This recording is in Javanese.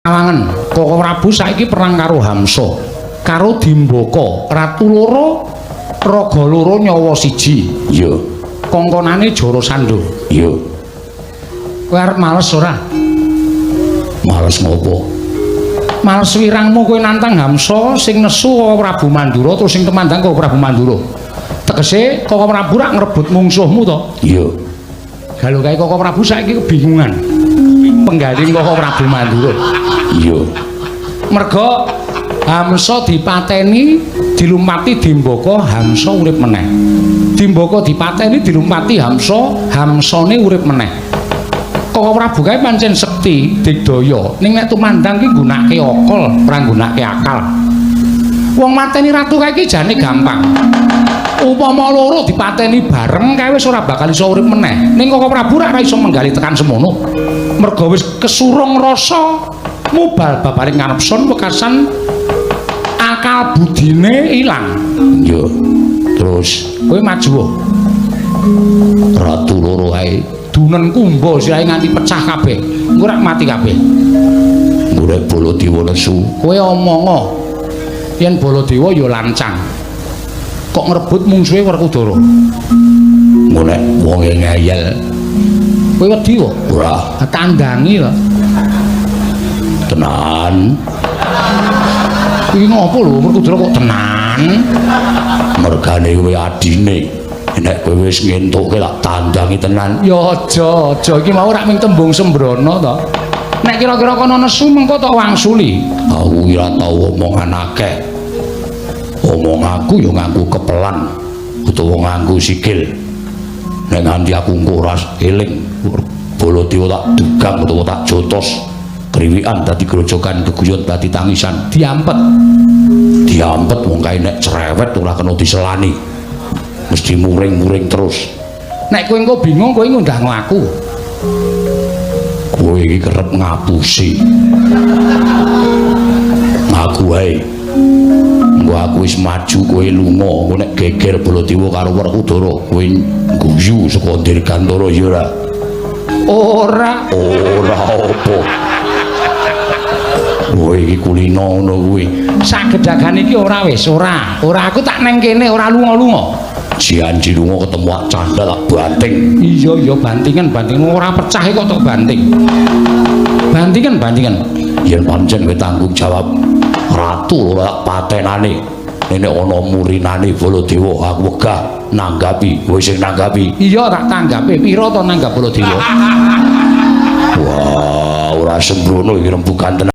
Awangen Koko Prabu saiki perang karo Hamsa karo Dimbaka ratu loro raga loro nyawa siji. Iya. Kongkonane Jarasandha. Iya. Kowe arep males ora? Males ngopo? Males wirangmu kowe nantang Hamsa sing nesu Koko Prabu Mandura terus sing temandang Koko Prabu Mandura. Tegese Koko Prabu rak ngrebut mungsuhmu to? Iya. Galuh kae Koko Prabu saiki kebingungan. Penggaling Koko Prabu Mandura. Iya. Merga Hamsa dipateni dilumpati Dimbaka, Hamsa urip meneh. Dimbaka dipateni dilumpati Hamsa, Hamsane urip meneh. Koko Prabu kae pancen sekti digdaya, ning nek tumandang ki nggunakake akal, ora nggunakake akal. Wong mateni ratu kae iki jane gampang. Upama loro dipateni bareng kae wis ora bakal iso urip meneh. Ning Koko Prabu ora iso menggali tekan semono. Merga wis kesurung rasa mubal babaring ngarepson wekasan akal budine ilang. Iya. Terus Kowe maju. ratu loro ae Dunen kumba sirahe nganti pecah kabeh. Engko rak mati kabeh. golek Baladewa nesu. Kowe omongo yen Baladewa ya lancang. Kok ngrebut mungsuhe Werkudara. Golek wonge ngeyel. Kowe wedi kok? Ora Tandangi lho. tenan. Iki ngopo lho Werkudara kok tenan? Mergane kowe adine. Nek kowe wis ngentuke lak tandangi tenan. Ya aja, iki mau rak ming tembung sembrono to. Nek kira-kira kono nesu mengko tok wangsuli. Aku ora tau omongan akeh. Omong aku ya nganggo kepelan utawa nganggo sikil. Nek nganti aku nguras eling Baladewa tak dugang utawa tak jotos. Kriwikan dadi grojokan geguyon dadi tangisan. Diampet. Diampet wong kae nek cerewet ora kena diselani. Mesti muring-muring terus. Nek kowe engko bingung kowe ngundang aku. Kowe iki kerep ngapusi. Ngaku wae. Engko aku wis maju kowe lunga, engko nek geger Baladewa karo Werkudara, kowe guyu saka Dirgantara ya ora. Ora. Ora apa. Kowe iki kulino ngono kuwi. Sagedagan iki ora wis, ora. Ora aku tak neng kene ora lunga-lunga. Janji lunga ketemu ak candal tak banting. Iya bantingan ora pecah kok tok banting. Bantingan. Yen pancen kowe tanggung jawab ratu ora patenane. Nek ana murinane Baladewa aku wegah nanggapi, kowe sing nanggapi. Iya tak tanggapi, pira to nanggap Baladewa? Wah, ora sembrono iki rembugan tenan.